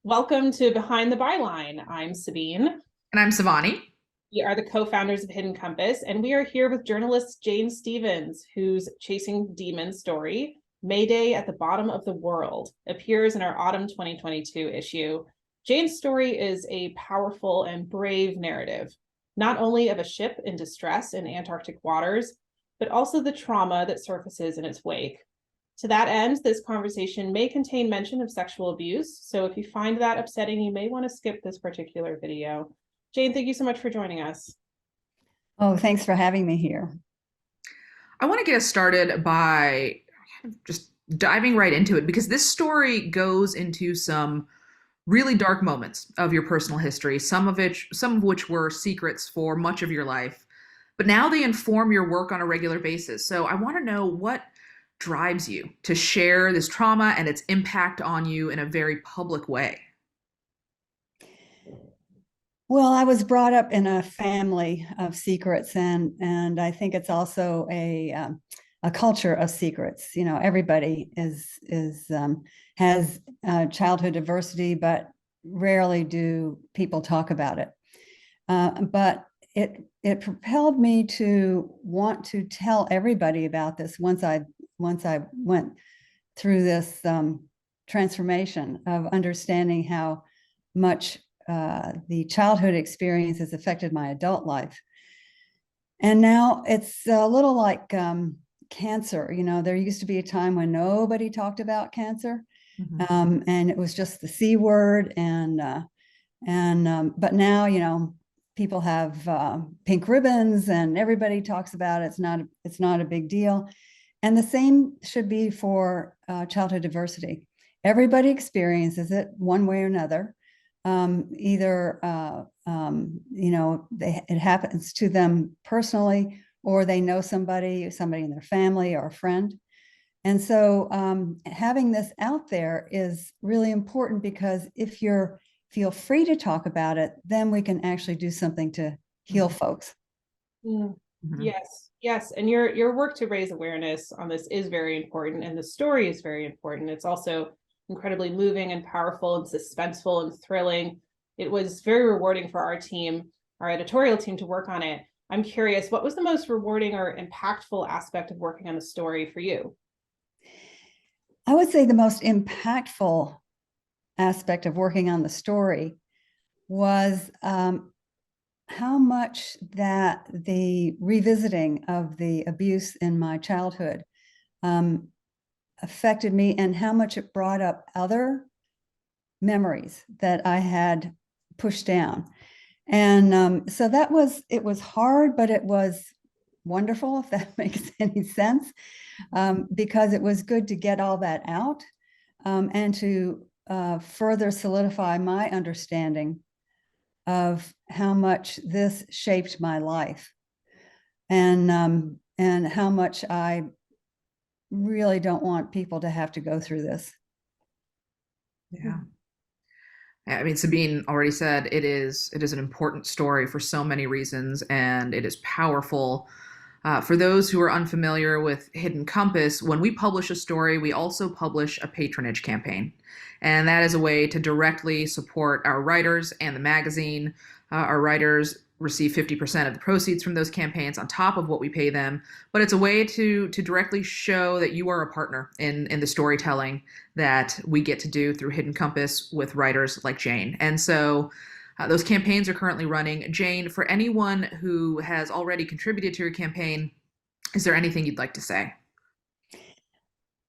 Welcome to Behind the Byline. I'm Sabine. And I'm Savani. We are the co-founders of Hidden Compass, and we are here with journalist Jane Stevens, whose Chasing Demons story, Mayday at the Bottom of the World, appears in our autumn 2022 issue. Jane's story is a powerful and brave narrative, not only of a ship in distress in Antarctic waters, but also the trauma that surfaces in its wake. To that end, this conversation may contain mention of sexual abuse, so if you find that upsetting, you may want to skip this particular video. Jane, thank you so much for joining us. Oh, thanks for having me here. I want to get us started by just diving right into it because this story goes into some really dark moments of your personal history, some of which were secrets for much of your life. But now they inform your work on a regular basis. So I want to know what drives you to share this trauma and its impact on you in a very public way. Well, I was brought up in a family of secrets, and I think it's also a culture of secrets. You know, everybody has childhood diversity, but rarely do people talk about it. But it propelled me to want to tell everybody about this once I went through this transformation of understanding how much the childhood experience has affected my adult life. And now it's a little like cancer. You know, there used to be a time when nobody talked about cancer, and it was just the C word. But now, you know, people have pink ribbons, and everybody talks about it. It's not a big deal. And the same should be for childhood diversity. Everybody experiences it one way or another. Either it happens to them personally, or they know somebody in their family or a friend. And so having this out there is really important, because if you feel free to talk about it, then we can actually do something to heal folks. Yes, yes. And your work to raise awareness on this is very important, and the story is very important. It's also incredibly moving and powerful and suspenseful and thrilling. It was very rewarding for our team, our editorial team, to work on it. I'm curious, what was the most rewarding or impactful aspect of working on the story for you? I would say the most impactful aspect of working on the story was how much that the revisiting of the abuse in my childhood affected me, and how much it brought up other memories that I had pushed down. And so it was hard, but it was wonderful, if that makes any sense, because it was good to get all that out, and to further solidify my understanding of how much this shaped my life, and how much I really don't want people to have to go through this. Yeah. I mean, Sabine already said it is an important story for so many reasons, and it is powerful. For those who are unfamiliar with Hidden Compass, when we publish a story, we also publish a patronage campaign. And that is a way to directly support our writers and the magazine. Our writers receive 50% of the proceeds from those campaigns on top of what we pay them. But it's a way to directly show that you are a partner in the storytelling that we get to do through Hidden Compass with writers like Jane. And so those campaigns are currently running. Jane, for anyone who has already contributed to your campaign, is there anything you'd like to say?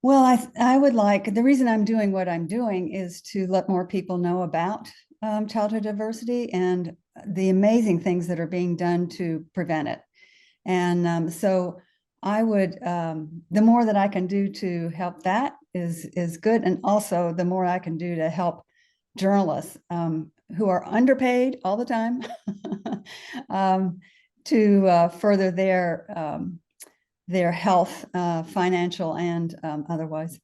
Well, I would like, the reason I'm doing what I'm doing is to let more people know about childhood diversity and the amazing things that are being done to prevent it. And so I would, the more that I can do to help that is good. And also the more I can do to help journalists who are underpaid all the time to further their health, financial and otherwise.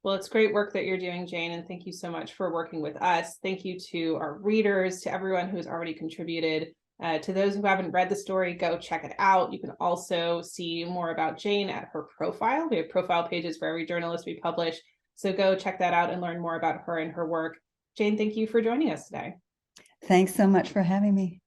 Well, it's great work that you're doing, Jane, and thank you so much for working with us. Thank you to our readers, to everyone who's already contributed. To those who haven't read the story, go check it out. You can also see more about Jane at her profile. We have profile pages for every journalist we publish. So go check that out and learn more about her and her work. Jane, thank you for joining us today. Thanks so much for having me.